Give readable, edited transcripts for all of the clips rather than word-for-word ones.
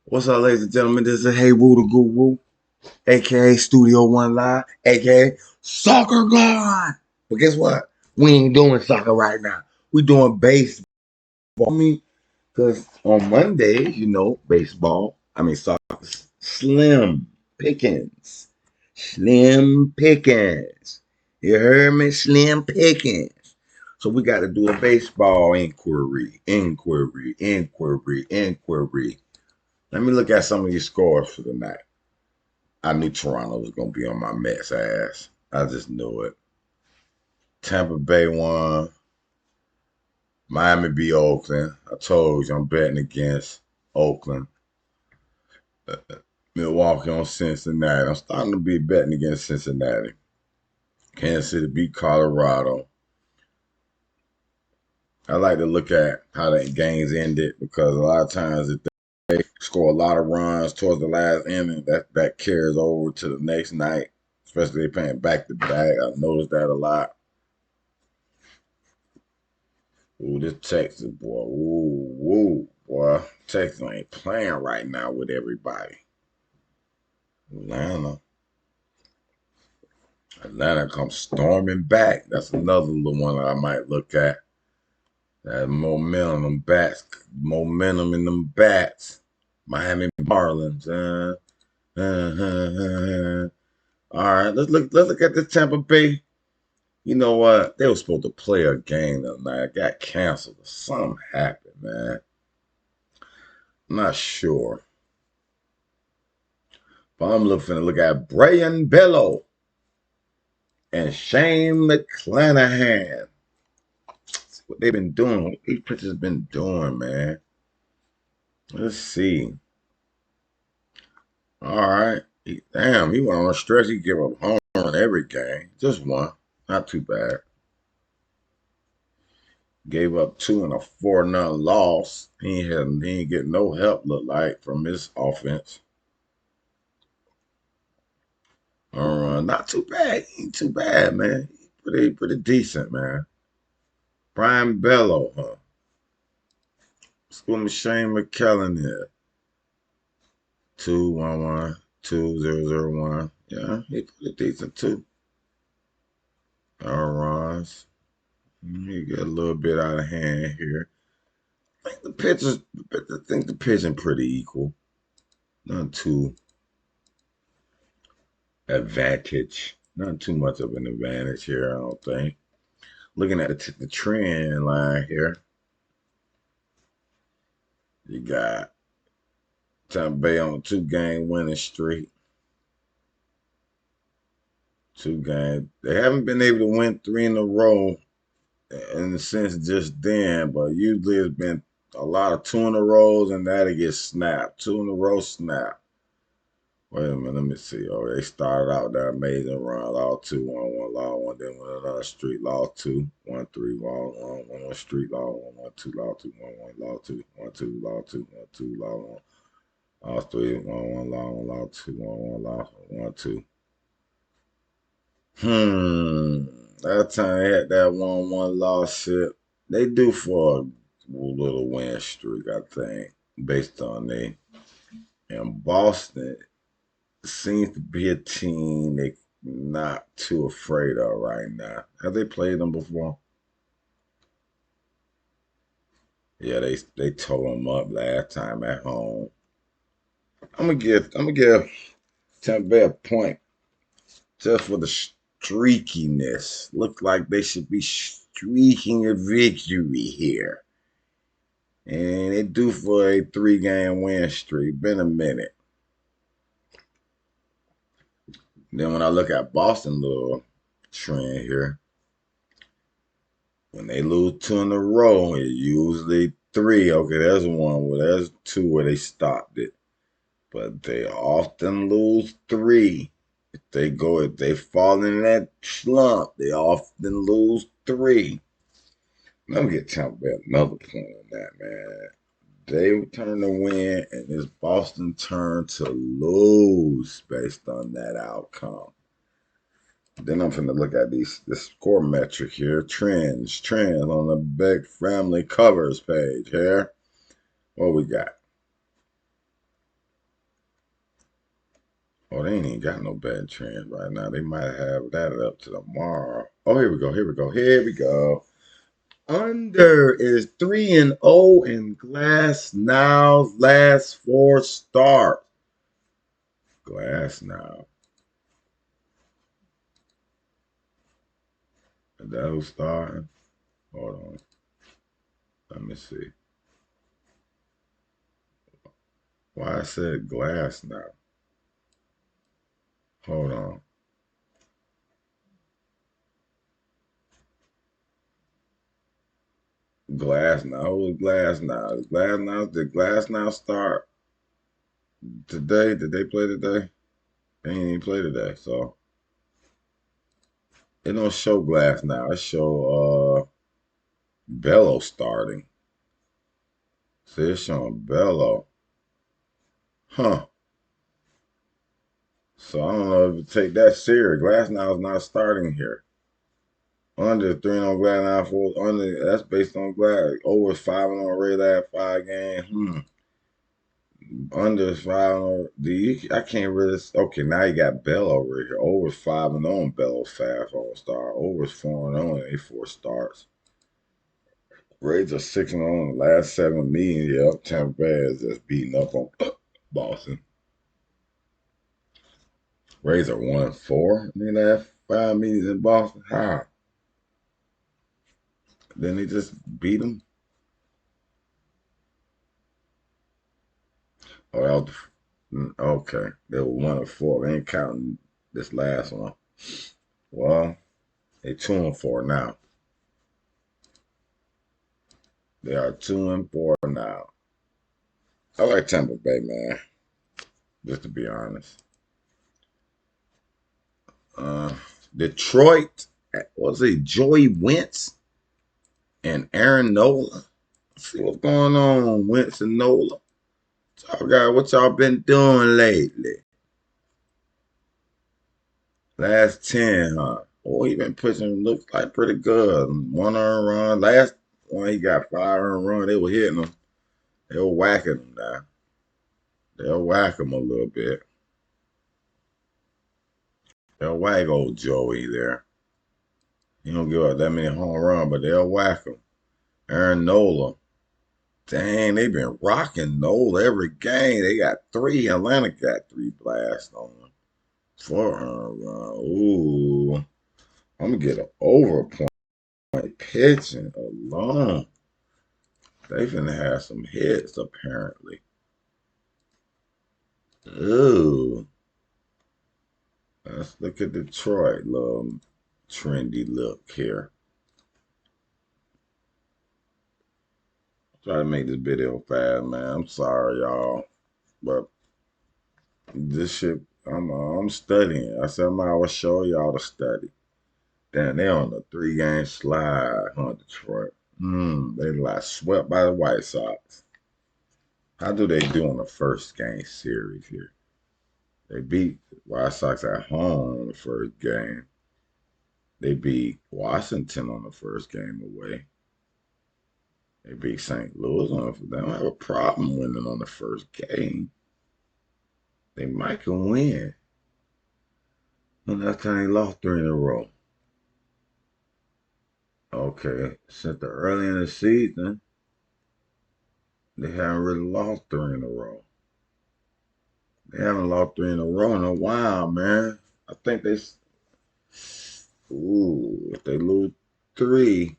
What's up, ladies and gentlemen? This is Hey Woo the Guru, aka Studio One Live, aka Soccer God. But guess what? We ain't doing soccer right now. We doing baseball. Because on Monday, baseball. Soccer. Slim pickings. Slim pickings. You heard me? Slim pickings. So we got to do a baseball inquiry. Let me look at some of these scores for the night. I knew Toronto was going to be on my Mets ass. I just knew it. Tampa Bay won. Miami beat Oakland. I told you I'm betting against Oakland. Milwaukee on Cincinnati. I'm starting to be betting against Cincinnati. Kansas City beat Colorado. I like to look at how the games ended because a lot of times if they score a lot of runs towards the last inning, that carries over to the next night, especially if they're playing back to back. I noticed that a lot. Ooh, this Texas boy. Ooh, boy. Texas ain't playing right now with everybody. Atlanta comes storming back. That's another little one that I might look at. That momentum in them bats. Miami Marlins. All right, let's look at the Tampa Bay. You know what? They were supposed to play a game tonight. It got canceled. Something happened, man. I'm not sure. But I'm looking to look at Brian Bello and Shane McClanahan. What they've been doing. What these pitchers been doing, man. Let's see. All right. Damn, he went on a stretch. He gave up home run every game. Just one. Not too bad. Gave up two in a 4-0 loss. He ain't get no help, look like, from his offense. Not too bad. He ain't too bad, man. Pretty decent, man. Brian Bello, huh? Let's go with Shane McKellen here. 211 2001. Yeah, he pretty decent too. All runs. You get a little bit out of hand here. I think the pitching pretty equal. Not too advantage. Not too much of an advantage here, I don't think. Looking at the trend line here, you got Tampa Bay on a 2-game winning streak. 2 games. They haven't been able to win 3 in a row in a sense just then, but usually it's been a lot of 2 in a rows and that'll get snapped. 2 in a row snap. Wait a minute, let me see. Oh, they started out that amazing run. Lost 2, 1, 1, lost 1, then went another streak, lost 2, 1, 3, lost 1, streak, lost 1, 1, 2, lost 2, 1, 1, lost 2, 1, 2, lost 2, 1, 2, lost 1, lost 3, 1, 1, lost 1, lost 2, 1, 1, lost 1, 2. That time they had that 1-1 loss shit. They do for a little win streak, I think, based on they. And Boston seems to be a team they not too afraid of right now. Have they played them before? Yeah, they tore them up last time at home. I'm gonna give Tampa Bay a point just for the streakiness. Look like they should be streaking a victory here. And they due for a 3-game win streak. Been a minute. Then when I look at Boston little trend here, when they lose 2 in a row, it's usually 3. Okay, there's one where there's 2 where they stopped it. But they often lose 3. If they fall in that slump, they often lose 3. Let me get Tampa Bay another point on that, man. They turn to win, and it's Boston turn to lose based on that outcome. Then I'm going to look at this score metric here. Trends on the Big Family Covers page here. What we got? Oh, they ain't even got no bad trends right now. They might have that up to tomorrow. Oh, here we go. Here we go. Here we go. Under is 3-0 in Glass Now's last four starts. Glass Now. Is that who's starting? Hold on. Let me see. Why I said Glass Now? Hold on. Glass Now. Who's Glass Now? Is Glass Now? Did Glass Now start today? Did they play today? They ain't even play today, so it don't show Glass Now. It show Bello starting. See, it's showing Bello. Huh. So I don't know if you take that serious. Glass Now is not starting here. Under 3 on Glass Now, 4 under. That's based on Glass. Over 5 on Ray last 5 games. Under 5 on. I can't really. Okay, now you got Bello right here. Over 5 on Bello fast all star. Over 4 on a 4 starts. Rays are 6 on the last 7 meetings. Yep, Tampa Bay is just beating up on Boston. Rays are 1-4 in the last 5 meetings in Boston. How? Then they just beat them. Oh, that was okay. They were 1-4. They ain't counting this last one. Well, they 2-4 now. They are 2-4 now. I like Tampa Bay, man. Just to be honest. Detroit. What's it? Joey Wentz and Aaron Nola. Let's see what's going on, Wentz and Nola. What y'all been doing lately? Last 10, huh? Oh, he been pushing, looks like pretty good. 1 earned run. Last one, he got 5 earned run. They were hitting him. They were whacking him now. They'll whack him a little bit. They'll whack old Joey there. He don't give up that many home runs, but they'll whack him. Aaron Nola. Dang, they been rocking Nola every game. They got 3. Atlanta got 3 blasts on them. 4 earned run. Ooh. I'm going to get an over point pitching alone. They finna have some hits, apparently. Ooh. Let's look at Detroit. Little trendy look here. Try to make this video fast, man. I'm sorry, y'all. But this shit, I'm studying. I said I might well show y'all to study. Damn, they on the 3-game slide, huh, Detroit? They like swept by the White Sox. How do they do on the first game series here? They beat the White Sox at home on the first game. They beat Washington on the first game away. They beat St. Louis on the. They don't have a problem winning on the first game. They might can win. And that's time they lost 3 in a row. Okay, since the early in the season, they haven't really lost 3 in a row. They haven't lost 3 in a row in a while, man. I think they. Ooh, if they lose 3,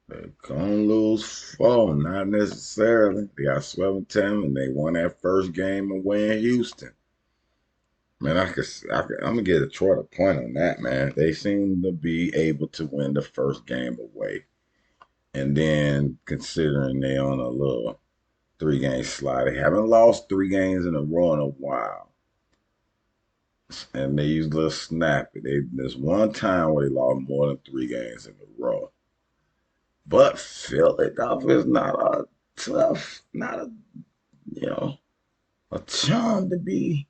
they're gonna lose 4. Not necessarily. They got 7-10, and they won that first game away in Houston. Man, I'm gonna get Detroit a point on that, man. They seem to be able to win the first game away. And then considering they on a little 3-game slide, they haven't lost 3 games in a row in a while. And they use a little snappy. There's one time where they lost more than 3 games in a row. But Philadelphia is not a tough, not a a chum to be.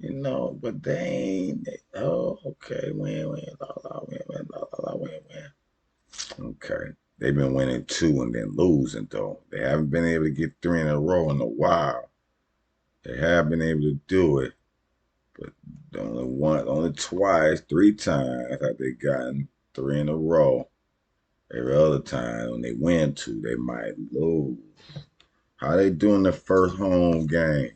But they ain't. Oh, okay. Win, la, la, win, la, la, win. Okay. They've been winning 2 and then losing, though. They haven't been able to get 3 in a row in a while. They have been able to do it, but only twice, 3 times have they gotten three in a row. Every other time when they win two, they might lose. How they doing the first home game?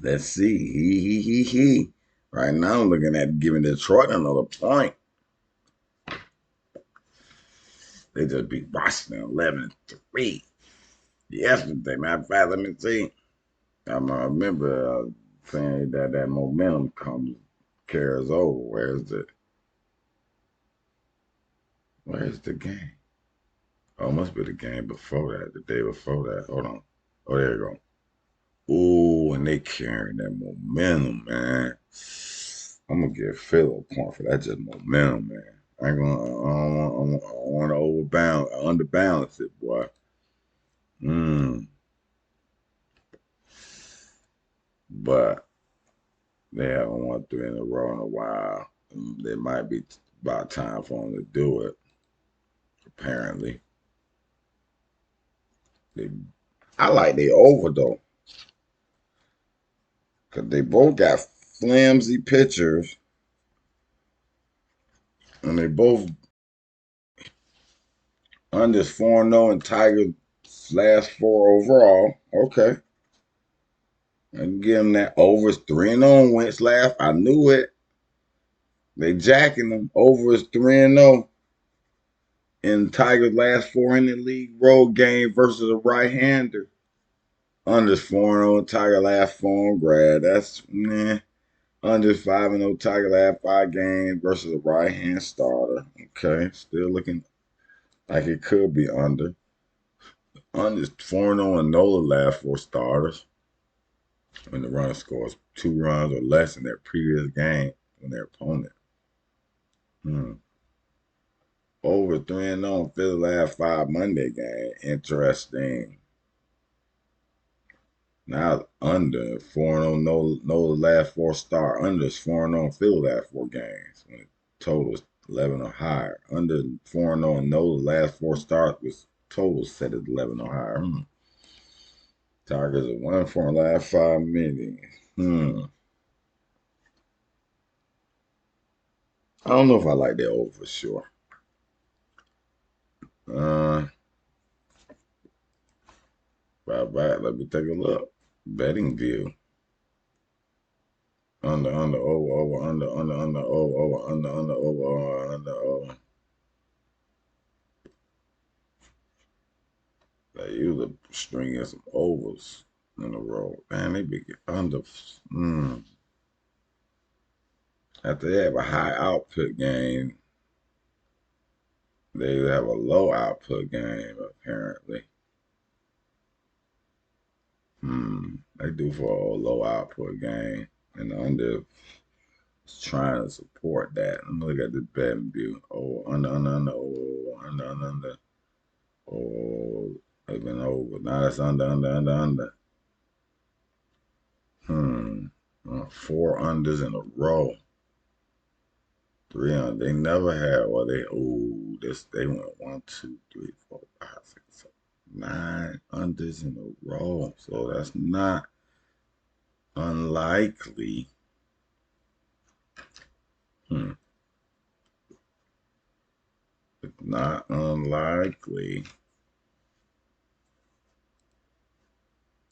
Let's see. He. Right now, I'm looking at giving Detroit another point. They just beat Washington 11-3 yesterday. Matter of fact, let me see. I remember saying that momentum carries over. Where's the game? Oh, it must be the game before that, the day before that. Hold on. Oh, there you go. Ooh, and they carrying that momentum, man. I'm gonna give Phil a point for that. Just momentum, man. I ain't gonna. I don't want to underbalance it, boy. Mm. But they haven't won three in a row in a while. It might be about time for them to do it. Apparently, they, I like they over though, cause they both got flimsy pitchers, and they both under 4-0 and Tigers last four overall. Okay, I can give them that. Overs 3-0 Wentz last. I knew it. They jacking them. Overs 3-0 in Tigers last four in the league road game versus a right-hander. Under 4-0 Tiger last four on grad. That's nah. Under 5-0 Tiger last five games versus a right hand starter. Okay, still looking like it could be under. Under 4-0 and Nola last four starters when the runner scores 2 runs or less in their previous game from their opponent. Hmm. Over 3-0 Philly last five Monday game. Interesting. Now under 4-0 no last four star. Under is 4-0 Philly last four games. When the total is 11 or higher. Under 4-0 and no last four stars with total set at 11 or higher. Tigers are 1-4 in last 5 meetings. I don't know if I like that over for sure. Uh, right. Let me take a look. Betting view. Under, over, under, over, under, over. They usually string some overs in a row. Man, they be under. After they have a high output game, they have a low output game, apparently. They do for a low output game. And the under is trying to support that. Let me look at the betting view. Oh, under, under. Oh, they've been over. Now it's under. Four unders in a row. Three on. They never had. Well, they went 1, 2, 3, 4, 5, 6, 7, 9 unders in a row. So that's not unlikely. It's not unlikely.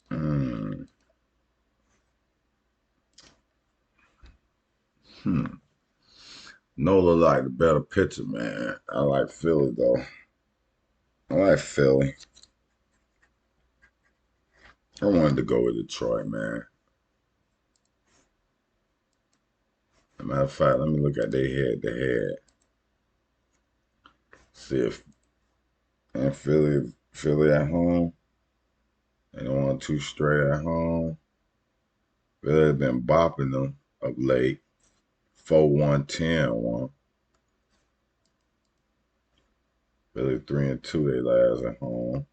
Hmm. Nola like the better pitcher, man. I like Philly though. I like Philly. I wanted to go with Detroit, man. As a matter of fact, let me look at their head to head. See if and Philly at home. They don't want two straight at home. Philly been bopping them of late. 4-1-10-1. Philly 3-2 they last at home.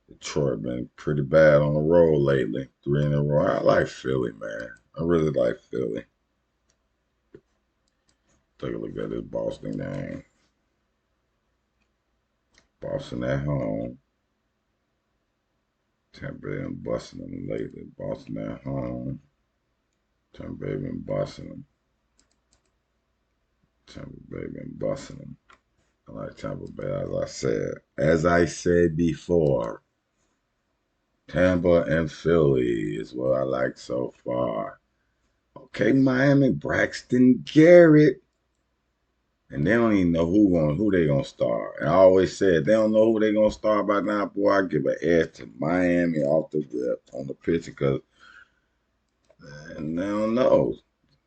Detroit been pretty bad on the road lately. 3 in a row. I like Philly, man. I really like Philly. Take a look at this Boston game. Boston at home. Tampa Bay been busting them lately. Boston at home. Tampa Bay been busting them. Tampa Bay been busting them. I like Tampa Bay, as I said. As I said before, Tampa and Philly is what I like so far. Okay, Miami, Braxton Garrett. And they don't even know who they gonna start. And I always said they don't know who they gonna start by now. Boy, I give an edge to Miami off the rip on the pitch because and they don't know.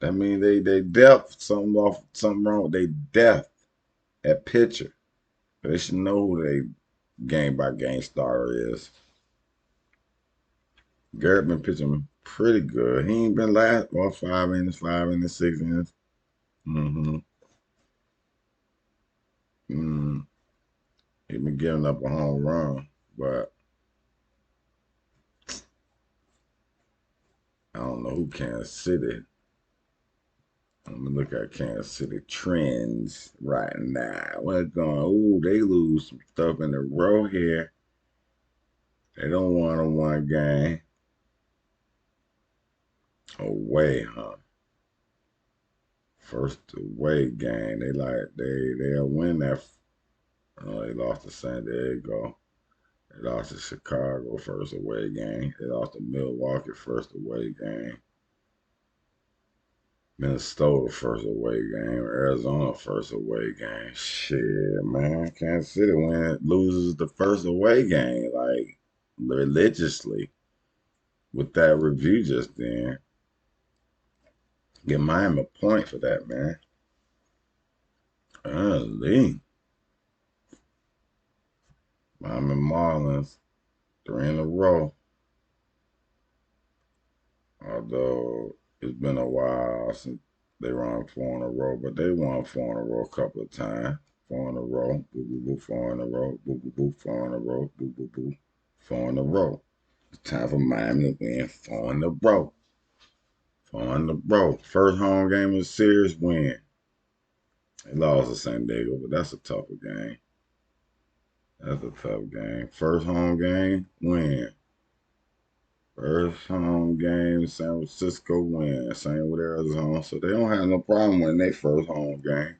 That means they depth something wrong with they depth at pitcher. They should know who they game by game starter is. Garrett been pitching pretty good. He ain't been last 5 innings, 5 innings, 6 innings. Mm-hmm. Mm. He been giving up a home run, but I don't know who Kansas City. I'm gonna look at Kansas City trends right now. What's going? Ooh, they lose some stuff in a row here. They don't want a one game away, huh? First away game. They'll win that. Oh, they lost to San Diego. They lost to Chicago first away game. They lost to Milwaukee first away game. Minnesota first away game. Arizona first away game. Shit, man. Kansas City loses the first away game like religiously with that review just then. Give Miami a point for that, man. Lee. Miami Marlins 3 in a row. Although it's been a while since they won 4 in a row, but they won 4 in a row a couple of times. 4 in a row, boo boo boo, 4 in a row, boo boo boo, 4 in a row, boo boo boo, 4 in a row. It's time for Miami to win 4 in a row. 4 in a row. First home game of the series win. They lost to San Diego, but that's a tougher game. That's a tough game. First home game, win. First home game, San Francisco win. Same with Arizona. So they don't have no problem winning their first home game.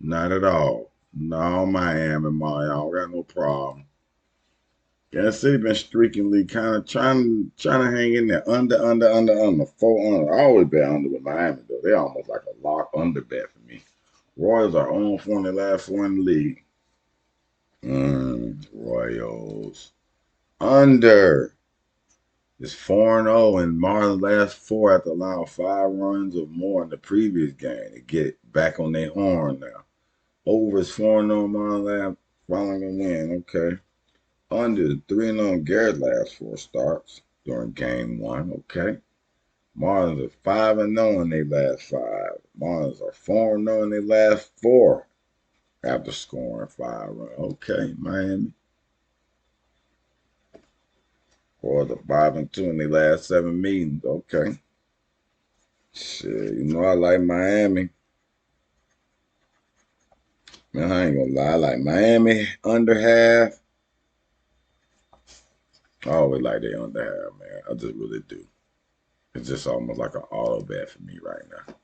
Not at all. No, Miami, I don't got no problem. Kansas City been streakingly kind of trying to hang in there. Under. 4 under. I always bet under with Miami, though. They almost like a lock under bet for me. Royals are on 4 in the last 4 in the league. Royals. Under. It's 4-0, and Marlins last 4 after allowing 5 runs or more in the previous game to get back on their horn now. Over is 4-0, Marlins last following a win. Okay. Under 3-0 Garrett's last 4 starts during game 1. Okay. Marlins are 5-0 in their last 5. Marlins are 4-0 in their last 4 after scoring 5 runs. Okay, Miami. Or the 5-2 in their last 7 meetings. Okay. Shit, I like Miami. Man, I ain't gonna lie. I like Miami under half. I always like they under half, man. I just really do. It's just almost like an auto bet for me right now.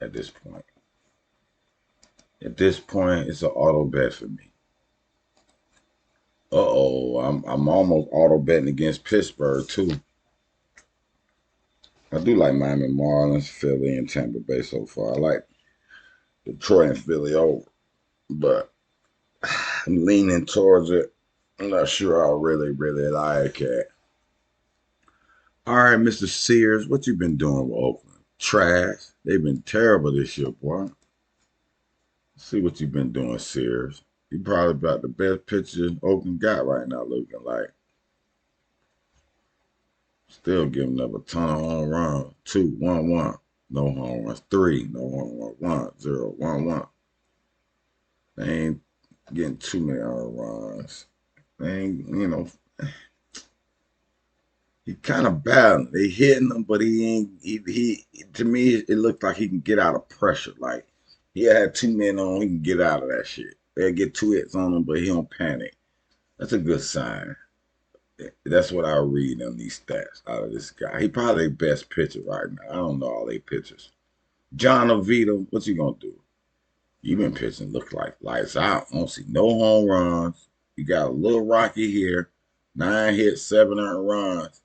At this point. At this point, it's an auto bet for me. I'm almost auto betting against Pittsburgh too. I do like Miami Marlins, Philly, and Tampa Bay so far. I like Detroit and Philly over, but I'm leaning towards it. I'm not sure I really like it. All right, Mr. Sears, what you been doing with Oakland? Trash. They've been terrible this year, boy. See what you've been doing, Sears. You probably about the best pitcher Oakland got right now, looking like. Still giving up a ton of home runs. 2, 1, 1. No home runs. 3, no home runs. 1, 0, 1, 1. They ain't getting too many home runs. They ain't, he kind of balanced. They hitting him, but he ain't. He to me, it looked like he can get out of pressure. Like he had 2 men on, he can get out of that shit. They'll get 2 hits on him, but he don't panic. That's a good sign. That's what I read on these stats out of this guy. He probably their best pitcher right now. I don't know all they pitchers. John Oviedo, what you gonna do? You been pitching look like lights out. I don't see no home runs. You got a little rocky here. 9 hits, 7 earned runs,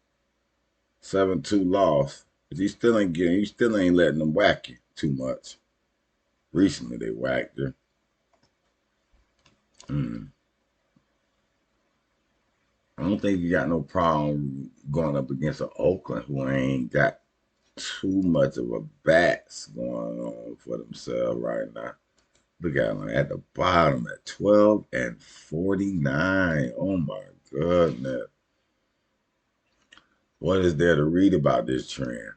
7-2 loss. But you still ain't letting them whack you too much. Recently they whacked her. Mm. I don't think you got no problem going up against an Oakland who ain't got too much of a bats going on for themselves right now. Look at them at the bottom at 12-49. Oh my goodness. What is there to read about this trend?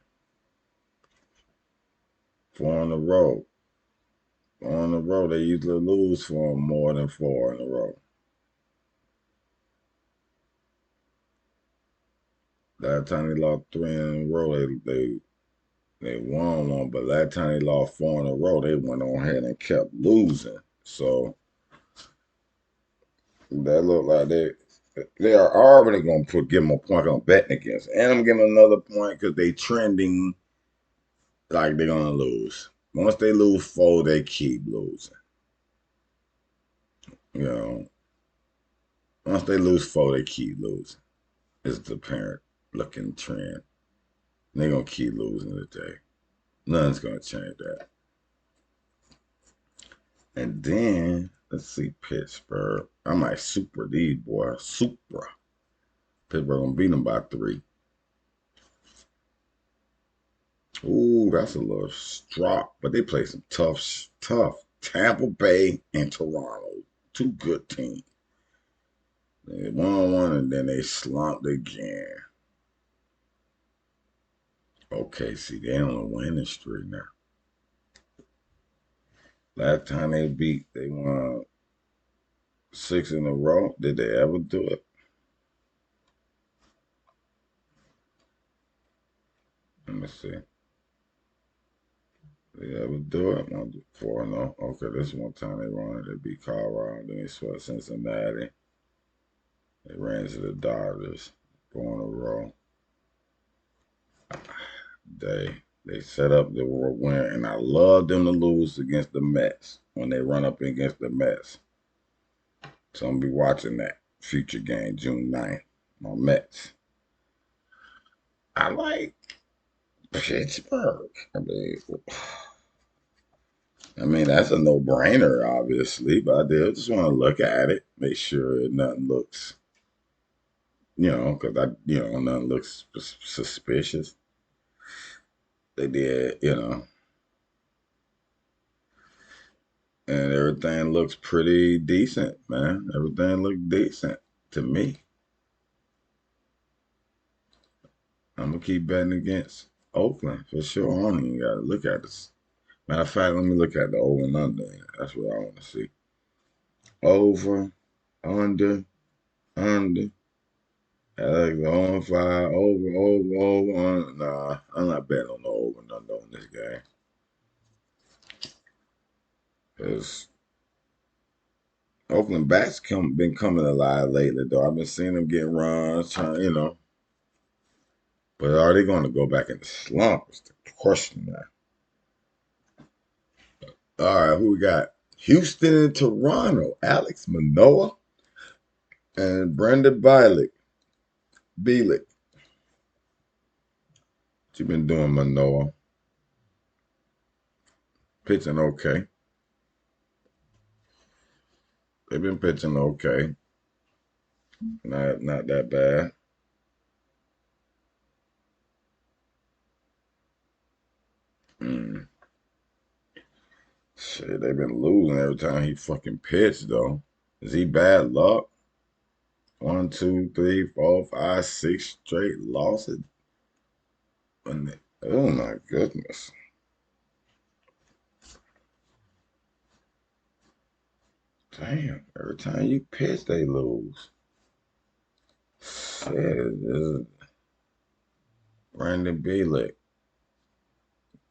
4 in a row. 4 in a row. They usually lose for more than 4 in a row. Last time they lost 3 in a row, they won one, but last time they lost 4 in a row, they went on ahead and kept losing. So that look like they are already gonna give them a point on betting against, and I'm giving another point because they trending like they're gonna lose. Once they lose 4, they keep losing. You know, once they lose 4, they keep losing. It's the apparent looking trend. They're gonna keep losing today. Nothing's gonna change that. And then let's see Pittsburgh. I might super these boys. Super. Pittsburgh gonna beat them by 3. Ooh, that's a little strop. But they play some tough Tampa Bay and Toronto. 2 good teams. They won one and then they slumped again. Okay, see, they on a winning streak now. Last time they won 6 in a row. Did they ever do it? Let me see. They ever do it? 4-0. Okay, this one time they won it. They beat Colorado. Then they swept Cincinnati. They ran to the Dodgers. 4 in a row. They set up the world win, and I love them to lose against the Mets when they run up against the Mets. So I'm gonna be watching that future game June 9th on Mets. I like Pittsburgh. I mean that's a no-brainer, obviously, but I did just want to look at it, make sure nothing looks, because nothing looks suspicious. They did, and everything looks pretty decent, man. Everything looked decent to me. I'm gonna keep betting against Oakland for sure. I don't even gotta look at this. Matter of fact, let me look at the over and under. That's what I want to see. Over, under, under. I like the on 5, over, under. Nah, I'm not betting on the over and under on this game. Because Oakland bats been coming alive lately, though. I've been seeing them get runs, trying. But are they going to go back in the slump? Is the question now. All right, who we got? Houston and Toronto. Alex Manoah and Brandon Bielik. What you been doing, Manoah? Pitching okay. They've been pitching okay. Not that bad. Mm. Shit, they've been losing every time he fucking pitched, though. Is he bad luck? 1, 2, 3, 4, 5, 6 straight losses. Oh my goodness. Damn, every time you pitch, they lose. Shit, Brandon Bielik.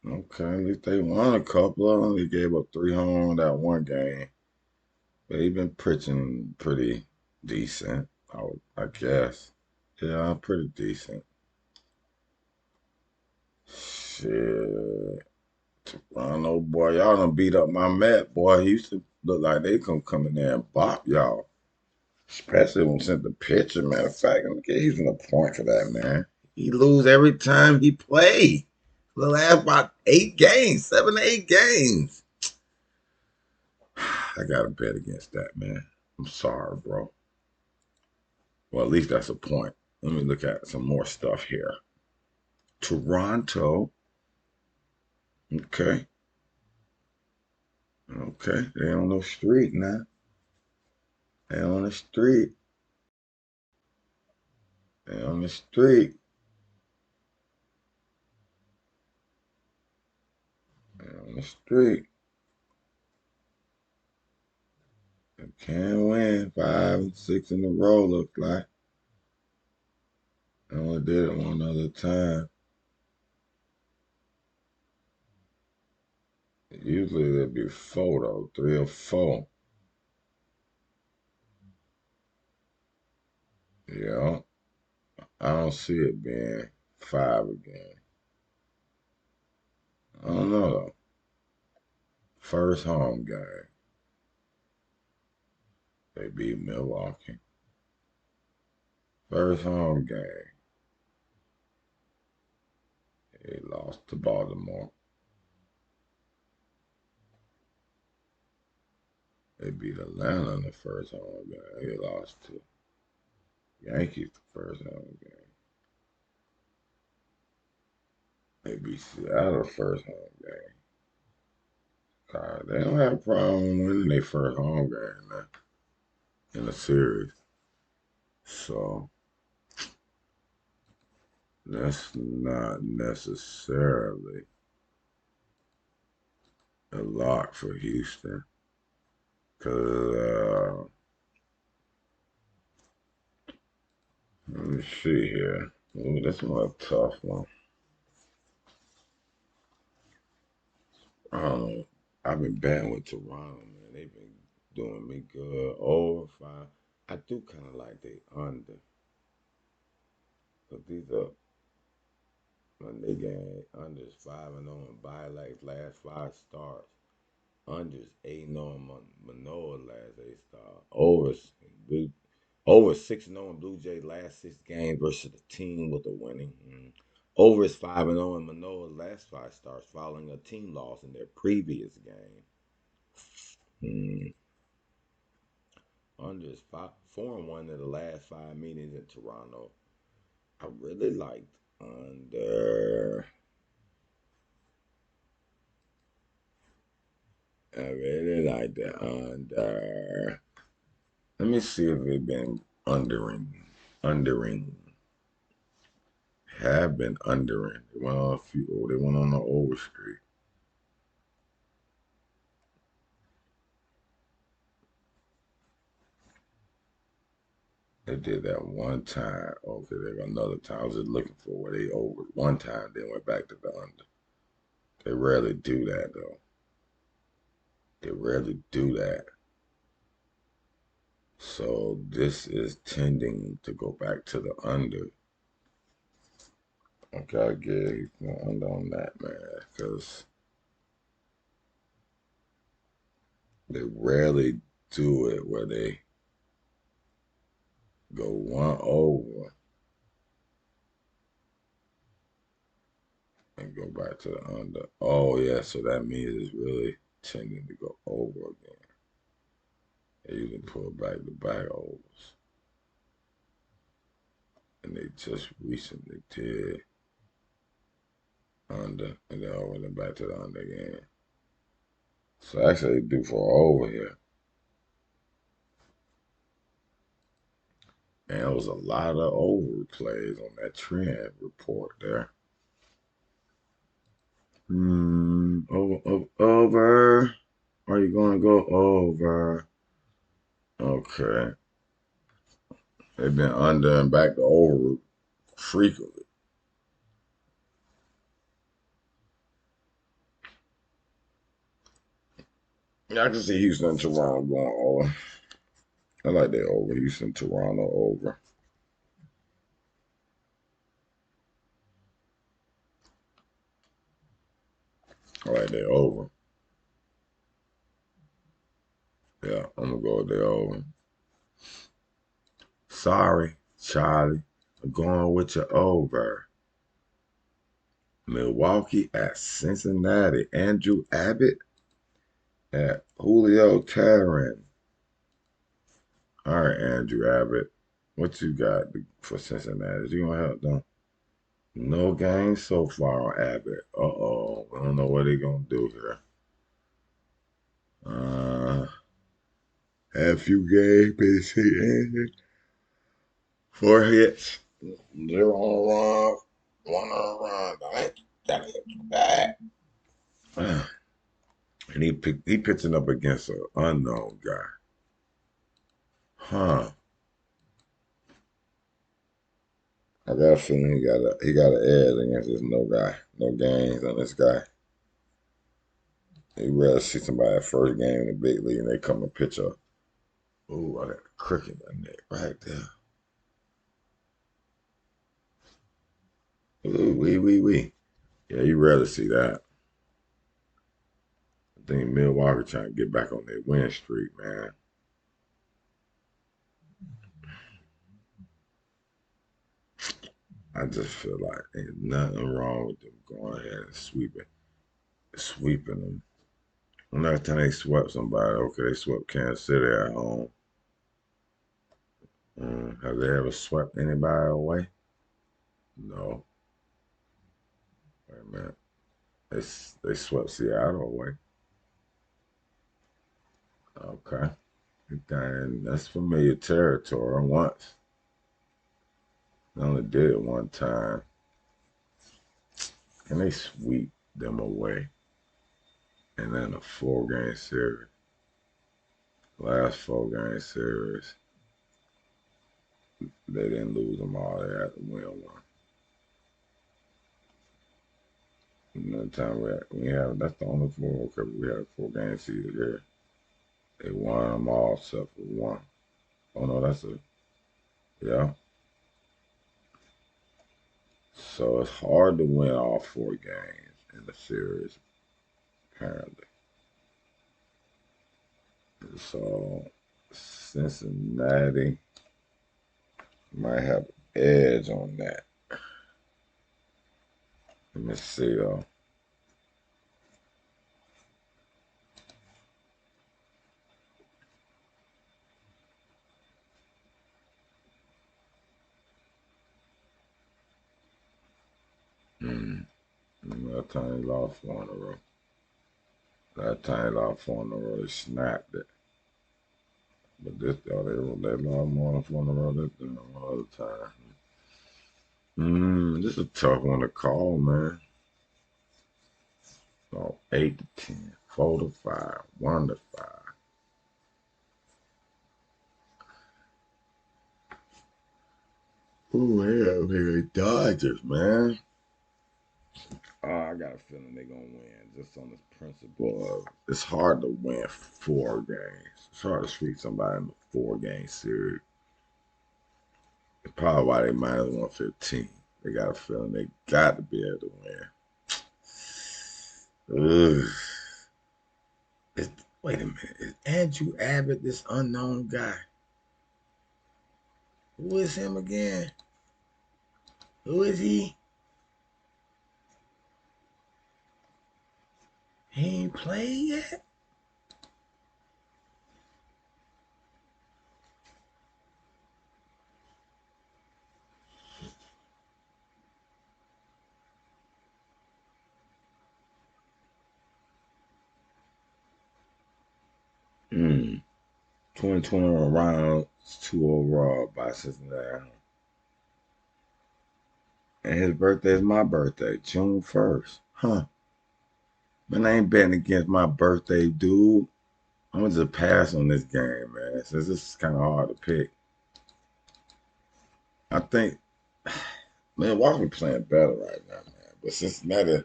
Okay, at least they won a couple of them. They gave up 3 home that one game. But he been pitching pretty decent, I guess. Yeah, I'm pretty decent. Shit. Toronto, boy, y'all done beat up my Met, boy. He used to look like they come in there and bop y'all. Especially when sent the picture, matter of fact. I'm giving him a point for that, man. He lose every time he play. The last about 8 games, 7 to 8 games. I gotta bet against that, man. I'm sorry, bro. Well, at least that's a point. Let me look at some more stuff here. Toronto. Okay. Okay. They on the street now. They on the street. They on the street. They on the street. They can't win 5 and 6 in a row, looks like. I only did it one other time. Usually there'd be four though, 3 or 4. Yeah. I don't see it being 5 again. I don't know though. First home game. They beat Milwaukee. First home game. They lost to Baltimore. They beat Atlanta in the first home game. They lost to Yankees the first home game. They beat Seattle the first home game. God, they don't have a problem winning their first home game man, in a series. So that's not necessarily a lock for Houston. Because, let me see here. Ooh, this one a tough one. I don't know. I've been betting with Toronto, man. They've been doing me good. Over 5. I do kind of like the under. But these are, when they game unders 5-0 and Bilax last 5 starts. Unders 8-0 and Manoa last 8 starts. Over 6-0 in Blue Jays last 6 games versus the team with the winning. Over is 5-0 in Manoa's last 5 starts following a team loss in their previous game. Under is 4-1 in the last 5 meetings in Toronto. I really liked under. I really like the under. Let me see if they've been undering. Undering. Have been undering. They went on a few. Oh, they went on the over streak. They did that one time. Okay, they got another time. I was just looking for where they over one time, then went back to the under. They rarely do that though. They rarely do that. So this is tending to go back to the under. Okay, I get he's going under on that, man, because they rarely do it where they go one over and go back to the under. Oh yeah, so that means it's really tending to go over again. They usually pull back to back overs. And they just recently did under and then over and back to the under again. So actually due for over here. And it was a lot of overplays on that trend report there. Over. Are you going to go over? Okay. They've been under and back to over frequently. Yeah, I can see Houston and Toronto going over. I like that over. Houston, Toronto over. All right, they over. Yeah, I'm gonna go with they over. Sorry, Charlie. I'm going with you over. Milwaukee at Cincinnati. Andrew Abbott at Julio Teheran. All right, Andrew Abbott. What you got for Cincinnati? You gonna help them? No games so far on Abbott. Uh-oh. I don't know what they gonna do here. Had a few games, been hitting. 4 hits. 0 on run. 1 on run. That ain't bad. And he pitching up against an unknown guy. Huh. I got a feeling he got an edge against this no games on this guy. He rather see somebody at first game in the big league and they come and pitch up. Ooh, I got a cricket in there right there. Ooh, wee. Yeah, you rather see that. I think Milwaukee trying to get back on their win streak, man. I just feel like ain't nothing wrong with them going ahead and sweeping them. Last time they swept somebody, okay, they swept Kansas City at home. Have they ever swept anybody away? No. Wait a minute. They swept Seattle away. Okay. And that's familiar territory once. They only did it one time. Can they sweep them away? And then a 4 game series. Last 4 game series. They didn't lose them all. They had to win one. Another time we have that's the only 4 because we had a 4 game season there. They won them all except for one. Oh no, that's a yeah. So it's hard to win all 4 games in the series, apparently. So Cincinnati might have an edge on that. Let me see though. That time he lost 4 in a row. That time he lost 4 in a row. They snapped it. But this they lost more than 4 in a row this one other time. This is a tough one to call, man. Oh, 8 to 10, 4 to 5, 1 to 5. Ooh, hell, the Dodgers, man. I got a feeling they're gonna win just on this principle of it's hard to win 4 games. It's hard to sweep somebody in a 4 game series. It's probably why they -115. They got a feeling they got to be able to win. Ugh. Wait a minute. Is Andrew Abbott this unknown guy? Who is him again? Who is he? He ain't played yet? Hmm. 2021 rounds, 2 overall by Cincinnati. And his birthday is my birthday, June 1st. Huh. Man, I ain't betting against my birthday, dude. I'm gonna just pass on this game, man, since this is kind of hard to pick. I think, man, Milwaukee playing better right now, man. But Cincinnati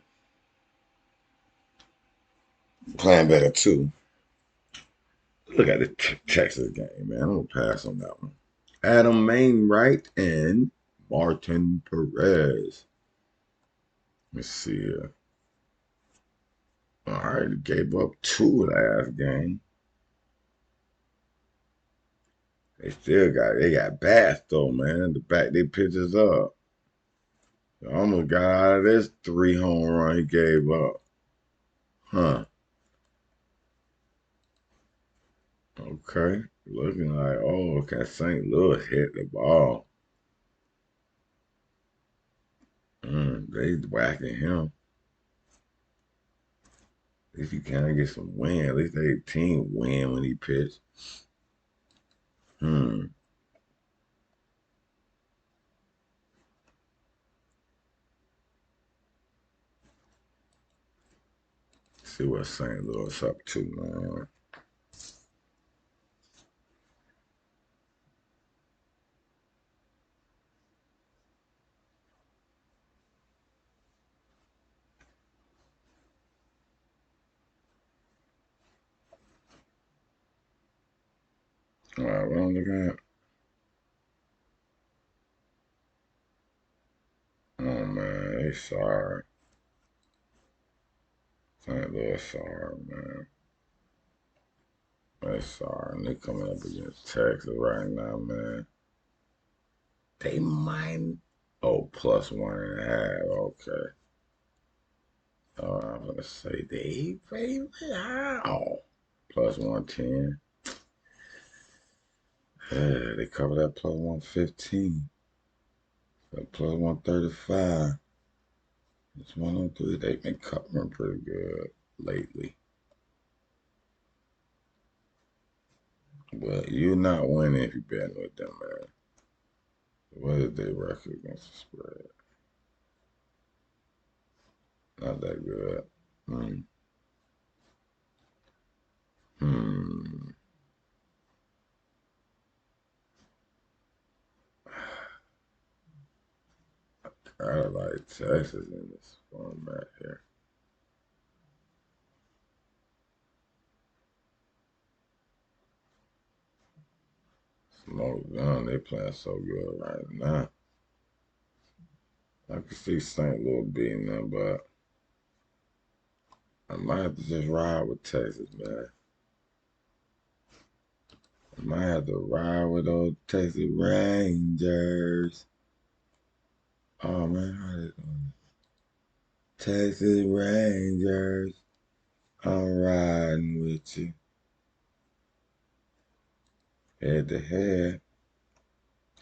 playing better too. Look at the Texas game, man. I'm gonna pass on that one. Adam Mainwright and Martin Perez. Let's see here. All right, gave up two last game. They got Bass though, man. The back they pitches up. They almost got out of this 3 home run he gave up. Huh. Okay. Looking like, oh, okay, St. Louis hit the ball. They whacking him. At least he kind of get some win. At least they team win when he pitched. Hmm. See what St. Louis up to, man. All right, what I'm looking at? Oh man, they sorry. St. Louis sorry, man. They sorry. And they coming up against Texas right now, man. They might. Oh, +1.5. Okay. I'm gonna say they favorite. How? +110. Yeah, they cover that +115. That +135. It's 103. They've been covering pretty good lately. But you're not winning if you're betting with them, man. What is their record against the spread? Not that good. Hmm. Hmm. I like Texas in this format here. Smoke gun, they playing so good right now. I can see St. Louis beating them, but I might have to just ride with Texas, man. I might have to ride with those Texas Rangers. Oh man, how they doing? Texas Rangers. I'm riding with you. Head to head.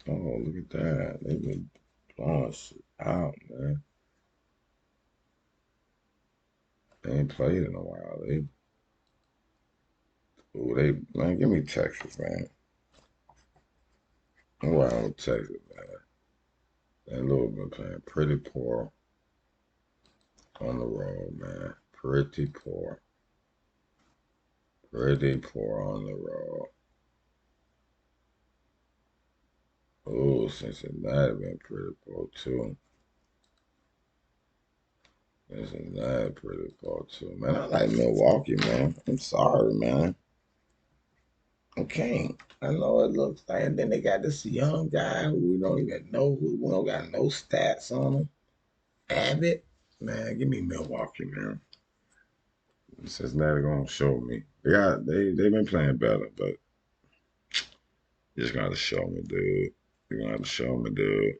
Oh, look at that. They've been blowing shit out, man. They ain't played in a while. Man, give me Texas, man. I'm riding with Texas, man. That little been playing pretty poor on the road, man. Pretty poor. Pretty poor on the road. Oh, Cincinnati been pretty poor too. Cincinnati pretty poor too. Man, I like Milwaukee, man. I'm sorry, man. I can't. I know it looks like, and then they got this young guy who we don't even know who we don't got no stats on him. Abbott, man, give me Milwaukee, man. Cincinnati gonna show me. They've been playing better, but you just gotta show me, dude. You're gonna have to show me, dude.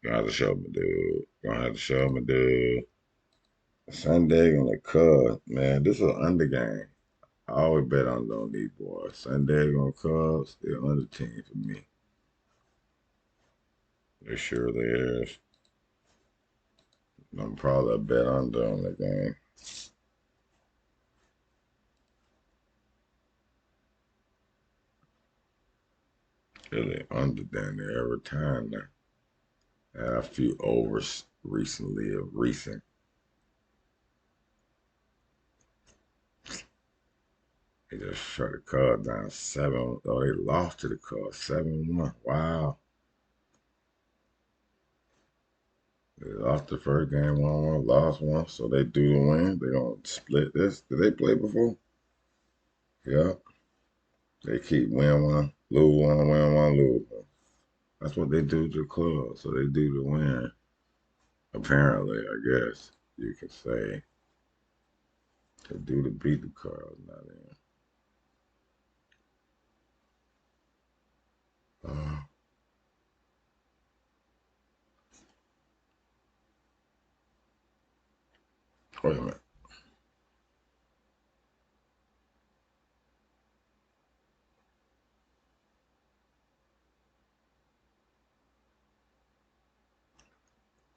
You're gonna have to show me, dude. You're gonna have to show me, dude. Sunday on the Cubs, man. This is an under game. I always bet on these boys. Sunday on Cubs, they're under team for me. They sure they is. I'm probably a bet under on the game. Really under down there every time now. Had a few overs recently of recent. They just shut the Cubs down 7. Oh, they lost to the Cubs 7-1. Wow. They lost the first game 1-1, lost one, so they do the win. They gonna split this. Did they play before? Yeah. They keep win one, lose one, win one, lose one. That's what they do to the club. So they do the win. Apparently, I guess you can say. They do to beat the Cardinals, not in. Uh, Wait a minute.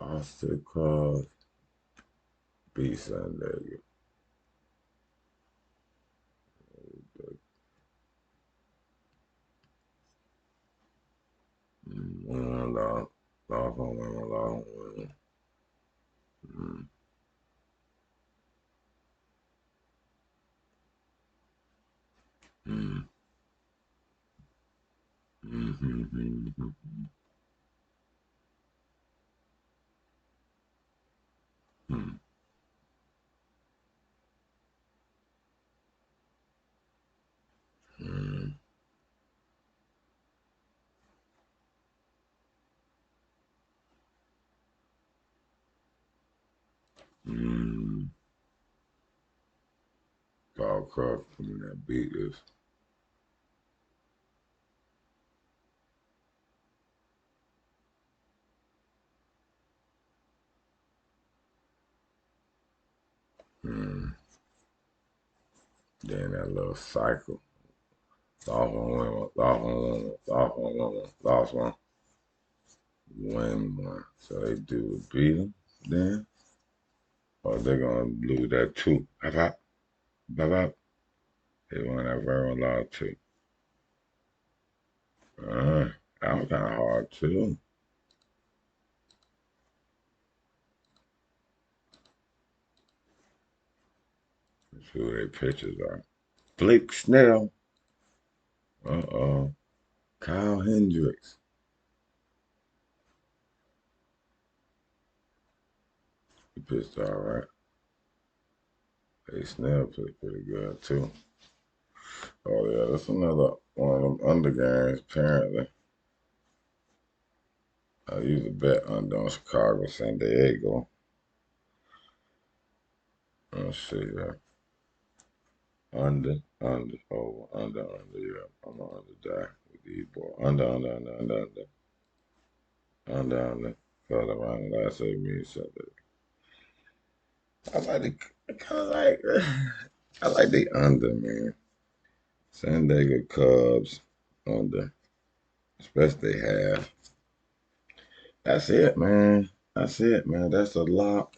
Austin Cross beat San Diego. Win, loss, loss on win, loss on win. Mm, mm, mm, mm, mm, mm. Paul Crawford in that beat is. Mm. Then that little cycle. Lost one, win one, lost one, win one, lost one, win one, lost one, win one. So they do beat them then, or they're gonna lose that two. Bye bye. They won that very one, lost two. That was kind of hard too. Let's see who their pitchers are. Blake Snell. Uh-oh. Kyle Hendricks. He pitched all right. Hey, Snell pitched pretty good too. Oh yeah, that's another one of them under games. Apparently, I usually bet under on Chicago, San Diego. Let's see. Under, over, under. Yeah, I'm an under die with these boys. Under. Cause around the last 8 minutes, something. I like the kind of like. I like the under, man. San Diego Cubs under, especially half. That's it, man. That's it, man. That's a lock.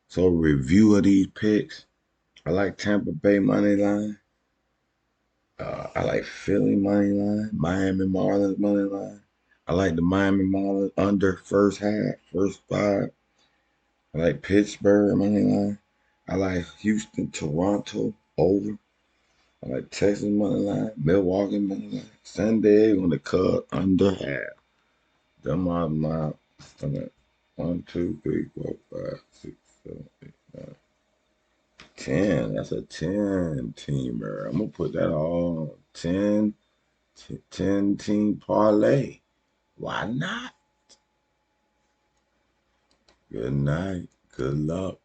So review of these picks. I like Tampa Bay money line. I like Philly money line. Miami Marlins money line. I like the Miami Marlins under first half, first five. I like Pittsburgh money line. I like Houston, Toronto over. I like Texas money line, Milwaukee money line, San Diego on the Cubs under half. Them are my okay, 1, 2, 3, 4, 5, 6, 7, 8, 9, 10. That's a 10 teamer. I'm gonna put that all on 10, 10 team parlay. Why not? Good night. Good luck.